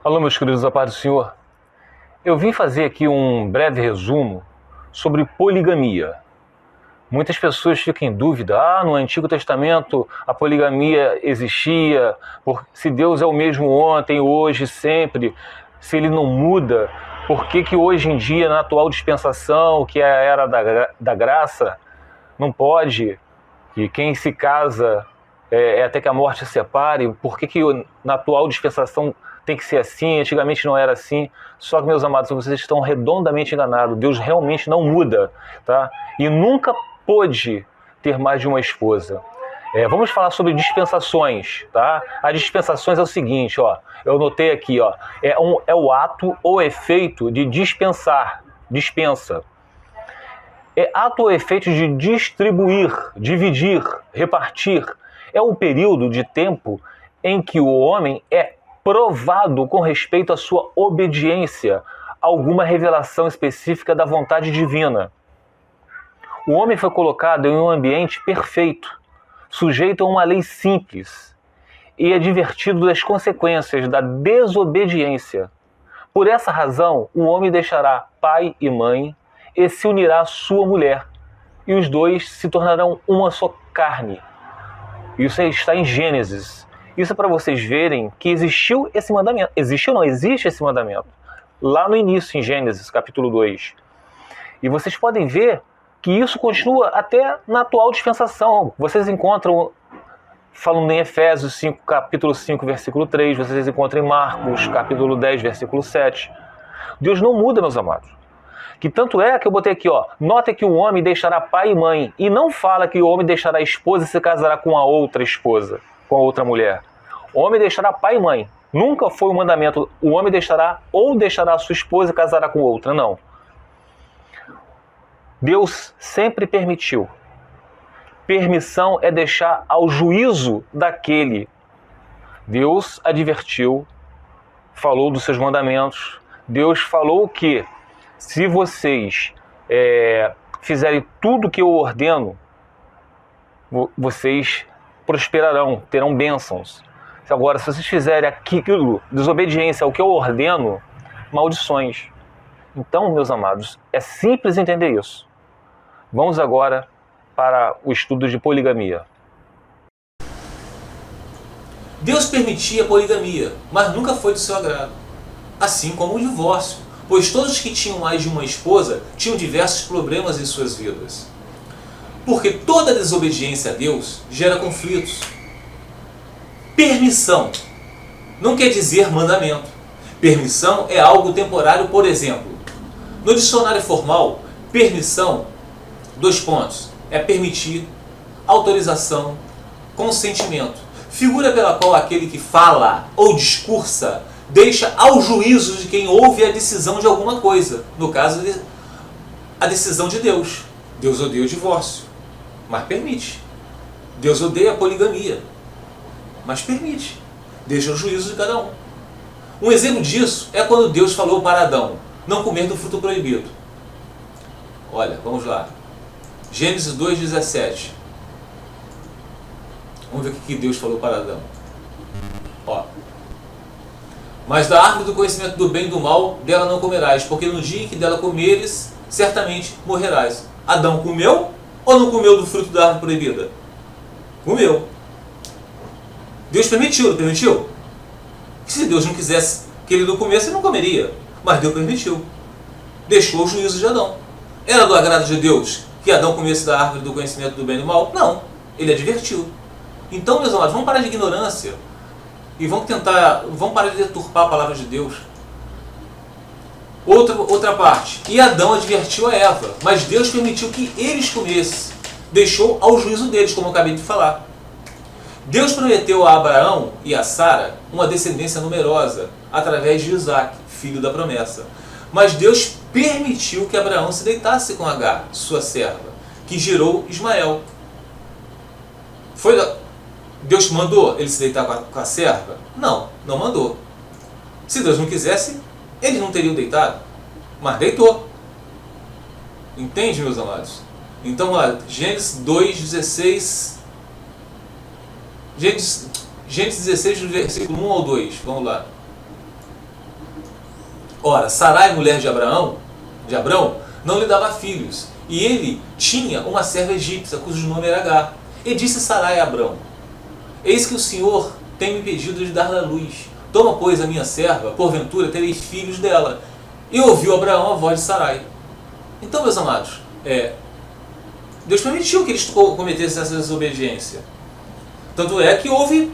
Alô, meus queridos, a paz do Senhor. Eu vim fazer aqui um breve resumo sobre poligamia. Muitas pessoas ficam em dúvida, no Antigo Testamento a poligamia existia, se Deus é o mesmo ontem, hoje, sempre, se ele não muda, por que hoje em dia, na atual dispensação, que é a era da graça, não pode, e quem se casa até que a morte separe, por que na atual dispensação tem que ser assim, antigamente não era assim? Só que, meus amados, vocês estão redondamente enganados. Deus realmente não muda, tá? E nunca pôde ter mais de uma esposa. Vamos falar sobre dispensações, tá? As dispensações é o seguinte, ó, eu notei aqui, ó, é o ato ou efeito de dispensar, dispensa. É ato ou efeito de distribuir, dividir, repartir. É um período de tempo em que o homem é provado com respeito à sua obediência a alguma revelação específica da vontade divina. O homem foi colocado em um ambiente perfeito, sujeito a uma lei simples, e advertido das consequências da desobediência. Por essa razão, o homem deixará pai e mãe e se unirá à sua mulher, e os dois se tornarão uma só carne. Isso está em Gênesis. Isso é para vocês verem que existiu esse mandamento. Existiu ou não? Existe esse mandamento. Lá no início, em Gênesis, capítulo 2. E vocês podem ver que isso continua até na atual dispensação. Vocês encontram, falando em Efésios 5, capítulo 5, versículo 3, vocês encontram em Marcos, capítulo 10, versículo 7. Deus não muda, meus amados. Que tanto é que eu botei aqui, ó, nota que o homem deixará pai e mãe, e não fala que o homem deixará a esposa e se casará com a outra esposa, com a outra mulher. O homem deixará pai e mãe. Nunca foi o mandamento, o homem deixará a sua esposa e casará com outra, não. Deus sempre permitiu. Permissão é deixar ao juízo daquele. Deus advertiu, falou dos seus mandamentos. Deus falou que se vocês fizerem tudo que eu ordeno, vocês prosperarão, terão bênçãos. Agora, se vocês fizerem aquilo, desobediência ao que eu ordeno, maldições. Então, meus amados, é simples entender isso. Vamos agora para o estudo de poligamia. Deus permitia a poligamia, mas nunca foi do seu agrado. Assim como o divórcio, pois todos que tinham mais de uma esposa tinham diversos problemas em suas vidas. Porque toda desobediência a Deus gera conflitos. Permissão não quer dizer mandamento. Permissão é algo temporário, por exemplo. No dicionário formal, permissão, 2 pontos, é permitir, autorização, consentimento. Figura pela qual aquele que fala ou discursa deixa ao juízo de quem ouve a decisão de alguma coisa. No caso, a decisão de Deus. Deus odeia o divórcio, mas permite. Deus odeia a poligamia, mas permite. Deixa o juízo de cada um. Um exemplo disso é quando Deus falou para Adão não comer do fruto proibido. Olha, vamos lá. Gênesis 2,17. Vamos ver o que Deus falou para Adão. Ó. Mas da árvore do conhecimento do bem e do mal, dela não comerás, porque no dia em que dela comeres, certamente morrerás. Adão comeu ou não comeu do fruto da árvore proibida? Comeu. Deus permitiu, não permitiu? Se Deus não quisesse que ele não comesse, ele não comeria. Mas Deus permitiu. Deixou o juízo de Adão. Era do agrado de Deus que Adão comesse da árvore do conhecimento do bem e do mal? Não. Ele advertiu. Então, meus amados, vamos parar de ignorância e vamos parar de deturpar a palavra de Deus. Outra parte. E Adão advertiu a Eva, mas Deus permitiu que eles comessem. Deixou ao juízo deles, como eu acabei de falar. Deus prometeu a Abraão e a Sara uma descendência numerosa, através de Isaac, filho da promessa. Mas Deus permitiu que Abraão se deitasse com Agar, sua serva, que gerou Ismael. Deus mandou ele se deitar com a serva? Não, não mandou. Se Deus não quisesse, eles não teriam deitado, mas deitou. Entende, meus amados? Então, lá, Gênesis 2,16. Gênesis 16, do versículo 1 ao 2. Vamos lá. Ora, Sarai, mulher de Abrão, não lhe dava filhos, e ele tinha uma serva egípcia, cujo nome era Agar. E disse Sarai a Abrão: eis que o Senhor tem me impedido de dar-lhe a luz. Toma, pois, a minha serva, porventura tereis filhos dela. E ouviu Abraão a voz de Sarai. Então, meus amados, Deus permitiu que eles cometessem essa desobediência. Tanto é que houve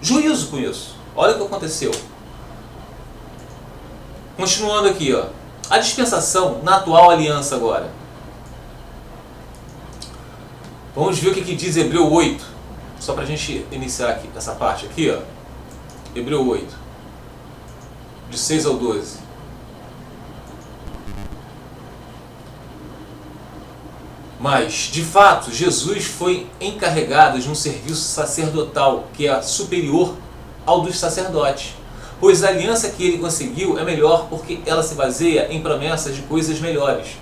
juízo com isso. Olha o que aconteceu. Continuando aqui, ó. A dispensação na atual aliança agora. Vamos ver o que diz Hebreu 8. Só para a gente iniciar aqui, essa parte aqui, ó. Hebreu 8. De 6 ao 12. Mas, de fato, Jesus foi encarregado de um serviço sacerdotal que é superior ao dos sacerdotes. Pois a aliança que ele conseguiu é melhor porque ela se baseia em promessas de coisas melhores.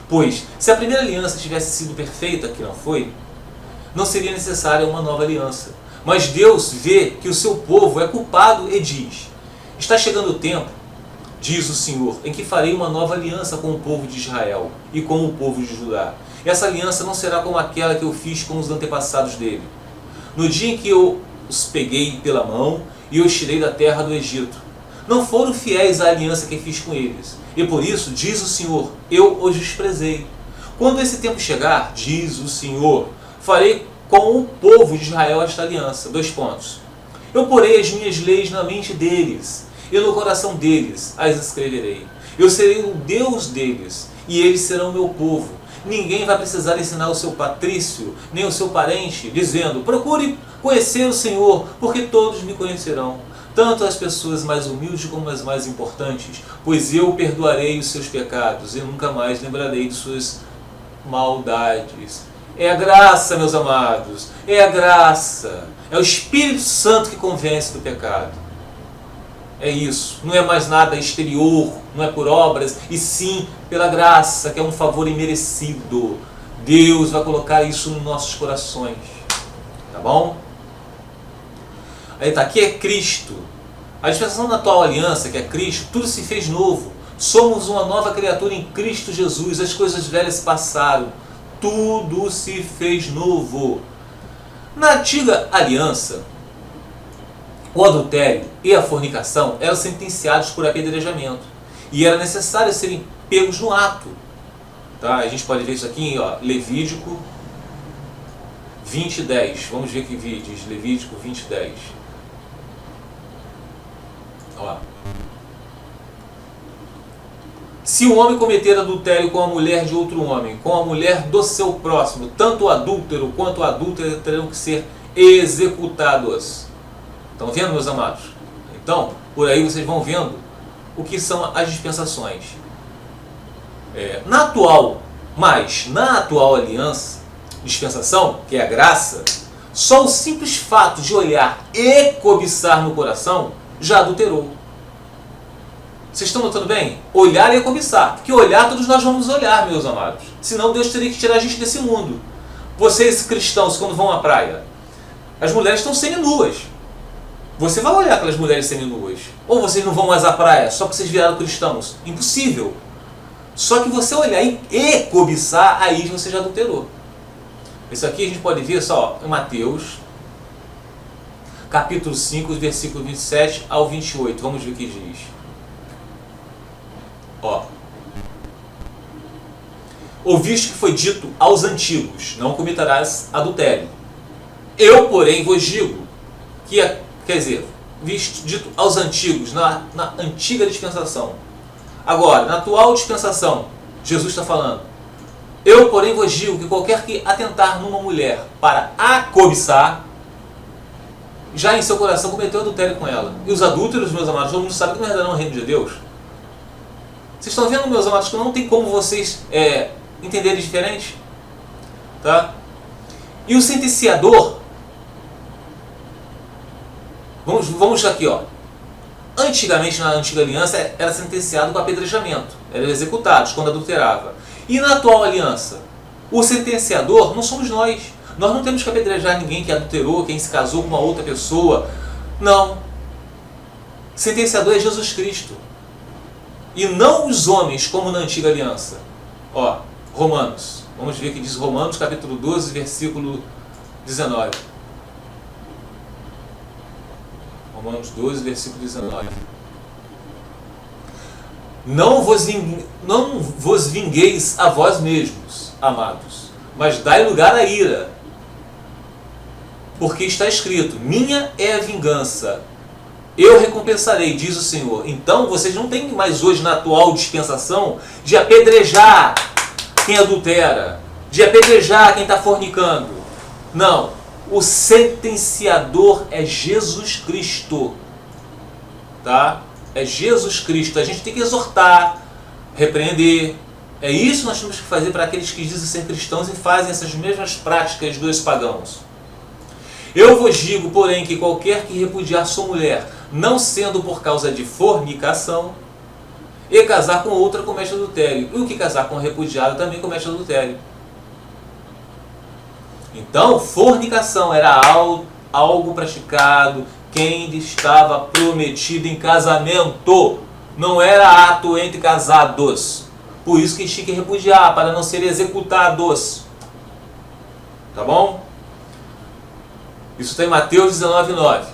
Pois, se a primeira aliança tivesse sido perfeita, que não foi, não seria necessária uma nova aliança. Mas Deus vê que o seu povo é culpado e diz: está chegando o tempo, diz o Senhor, em que farei uma nova aliança com o povo de Israel e com o povo de Judá. Essa aliança não será como aquela que eu fiz com os antepassados dele, no dia em que eu os peguei pela mão e os tirei da terra do Egito. Não foram fiéis à aliança que fiz com eles, e por isso, diz o Senhor, eu os desprezei. Quando esse tempo chegar, diz o Senhor, farei com o povo de Israel esta aliança. 2 pontos. Eu porei as minhas leis na mente deles, e no coração deles as escreverei. Eu serei o Deus deles, e eles serão meu povo. Ninguém vai precisar ensinar o seu patrício, nem o seu parente, dizendo: procure conhecer o Senhor, porque todos me conhecerão, tanto as pessoas mais humildes como as mais importantes, pois eu perdoarei os seus pecados e nunca mais lembrarei de suas maldades. É a graça, meus amados, é a graça, é o Espírito Santo que convence do pecado. É isso, não é mais nada exterior, não é por obras, e sim pela graça, que é um favor imerecido. Deus vai colocar isso nos nossos corações, tá bom? Aí tá, aqui é Cristo. A dispensação da atual aliança, que é Cristo, tudo se fez novo. Somos uma nova criatura em Cristo Jesus, as coisas velhas se passaram, tudo se fez novo. Na antiga aliança, o adultério e a fornicação eram sentenciados por apedrejamento. E era necessário serem pegos no ato. Tá? A gente pode ver isso aqui em Levítico 20:10. Vamos ver o que diz Levítico 20:10. Se um homem cometer adultério com a mulher de outro homem, com a mulher do seu próximo, tanto o adúltero quanto a adúltera terão que ser executados. Estão vendo, meus amados? Então, por aí vocês vão vendo o que são as dispensações. Na atual aliança, dispensação, que é a graça, só o simples fato de olhar e cobiçar no coração já adulterou. Vocês estão notando bem? Olhar e cobiçar. Porque olhar, todos nós vamos olhar, meus amados. Senão Deus teria que tirar a gente desse mundo. Vocês cristãos, quando vão à praia, as mulheres estão seminuas. Você vai olhar aquelas mulheres seminuas. Ou vocês não vão mais à praia só porque vocês viraram cristãos. Impossível. Só que você olhar e cobiçar, aí você já adulterou. Isso aqui a gente pode ver só em Mateus, capítulo 5, versículo 27 ao 28. Vamos ver o que diz. Ouviste que foi dito aos antigos: não cometerás adultério. Eu, porém, vos digo que quer dizer, dito aos antigos, na antiga dispensação. Agora, na atual dispensação, Jesus está falando: eu, porém, vos digo que qualquer que atentar numa mulher para a cobiçar, já em seu coração cometeu adultério com ela. E os adúlteros, meus amados, todo mundo sabe que não herdarão o reino de Deus. Vocês estão vendo, meus amados, que não tem como vocês entenderem diferente? Tá? E o sentenciador, vamos aqui, antigamente, na antiga aliança, era sentenciado com apedrejamento, eram executados quando adulterava. E na atual aliança, o sentenciador não somos nós. Nós não temos que apedrejar ninguém que adulterou, quem se casou com uma outra pessoa. Não. O sentenciador é Jesus Cristo. e não os homens, como na antiga aliança. Ó, Romanos. Vamos ver o que diz Romanos, capítulo 12, versículo 19. Romanos 12, versículo 19. Não vos vingueis a vós mesmos, amados, mas dai lugar à ira. Porque está escrito, minha é a vingança, eu recompensarei, diz o Senhor. Então vocês não têm mais hoje, na atual dispensação, de apedrejar quem adultera, de apedrejar quem está fornicando. Não, o sentenciador é Jesus Cristo. Tá? É Jesus Cristo. A gente tem que exortar, repreender. É isso que nós temos que fazer para aqueles que dizem ser cristãos e fazem essas mesmas práticas dos pagãos. Eu vos digo, porém, que qualquer que repudiar sua mulher, não sendo por causa de fornicação, e casar com outra comete adultério. E o que casar com repudiada também comete adultério. Então, fornicação era algo praticado quem estava prometido em casamento. Não era ato entre casados. Por isso que tinha que repudiar, para não serem executados. Tá bom? Isso está em Mateus 19:9.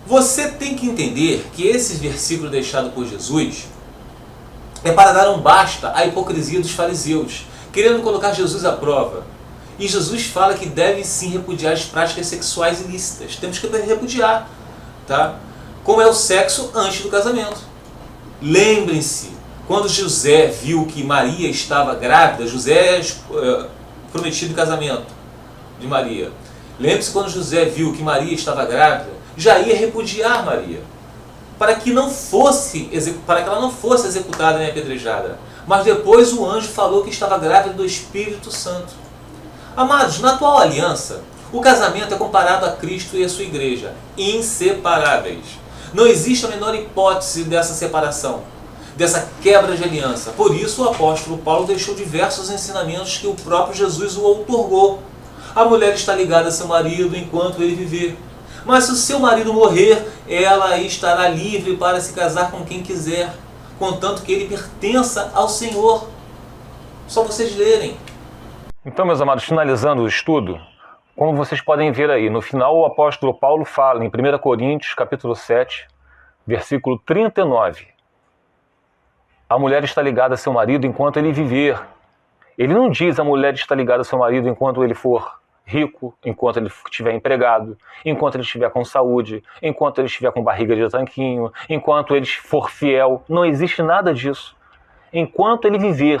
Você tem que entender que esse versículo deixado por Jesus é para dar um basta à hipocrisia dos fariseus, querendo colocar Jesus à prova. E Jesus fala que deve sim repudiar as práticas sexuais ilícitas. Temos que repudiar, tá? Como é o sexo antes do casamento. Lembrem-se, quando José viu que Maria estava grávida, José é prometido em casamento de Maria. Lembre-se, quando José viu que Maria estava grávida, já ia repudiar Maria, para que ela não fosse executada nem apedrejada. Mas depois o anjo falou que estava grávida do Espírito Santo. Amados, na atual aliança, o casamento é comparado a Cristo e a sua igreja, inseparáveis. Não existe a menor hipótese dessa separação, dessa quebra de aliança. Por isso o apóstolo Paulo deixou diversos ensinamentos que o próprio Jesus o outorgou. A mulher está ligada a seu marido enquanto ele viver. Mas se o seu marido morrer, ela estará livre para se casar com quem quiser, contanto que ele pertença ao Senhor. Só vocês lerem. Então, meus amados, finalizando o estudo, como vocês podem ver aí, no final o apóstolo Paulo fala em 1 Coríntios, capítulo 7, versículo 39. A mulher está ligada a seu marido enquanto ele viver. Ele não diz a mulher está ligada a seu marido enquanto ele for rico, enquanto ele estiver empregado, enquanto ele estiver com saúde, enquanto ele estiver com barriga de tanquinho, enquanto ele for fiel. Não existe nada disso. Enquanto ele viver.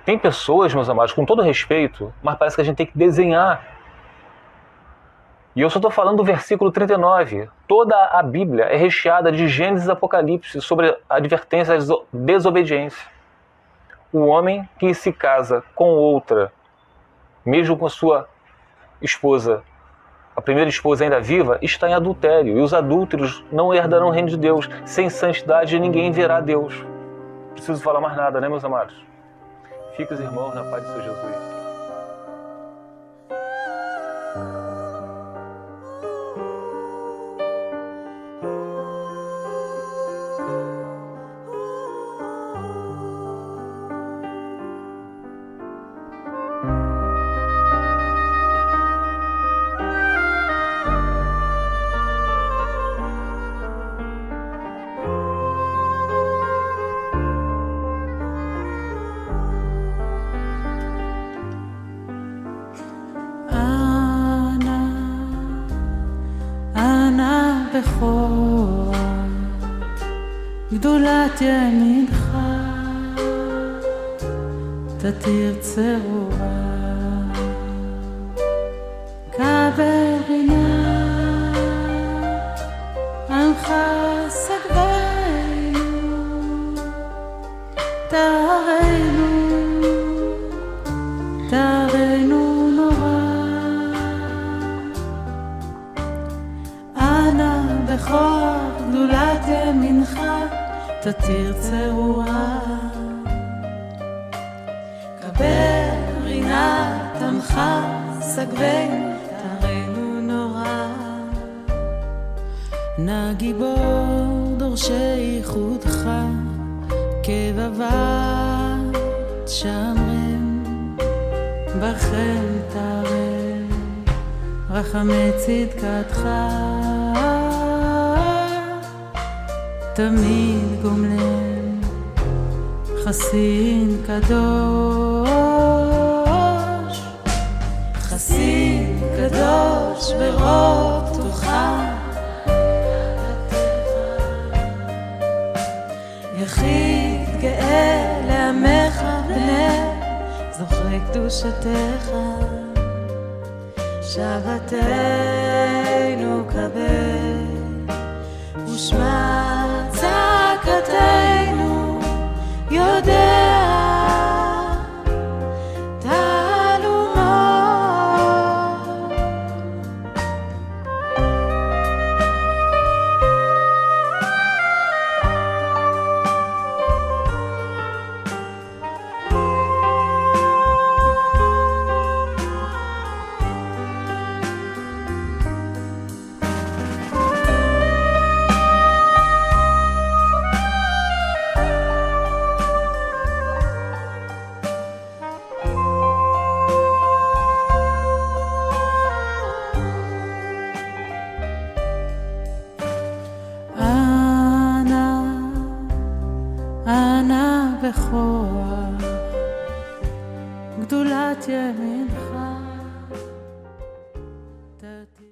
Tem pessoas, meus amados, com todo respeito, mas parece que a gente tem que desenhar. E eu só estou falando do versículo 39. Toda a Bíblia é recheada de Gênesis e Apocalipse sobre a advertência à desobediência. O homem que se casa com outra, mesmo com sua esposa, a primeira esposa ainda viva, está em adultério. E os adúlteros não herdarão o reino de Deus. Sem santidade ninguém verá Deus. Não preciso falar mais nada, né, meus amados? Fiquem os irmãos na paz de Senhor Jesus. בכור גדולת ימינך תתיר צרורה קבל בינה עמך סגבנו תרנו נורא בכור גדולת ימינך תתיר צרורה קבל רינת עמך סגבנו תרנו נורא נא גיבור שייחודך כבבת שמרים בכם תראה רחמי צדקתך תמיד גומלם חסין קדוש חסין קדוש ברוב תוכה יחיד גאה לעמך בני זוכרי קדושתך שבתנו קבל ושמע צעקתנו יודע בכוח גדולת ימין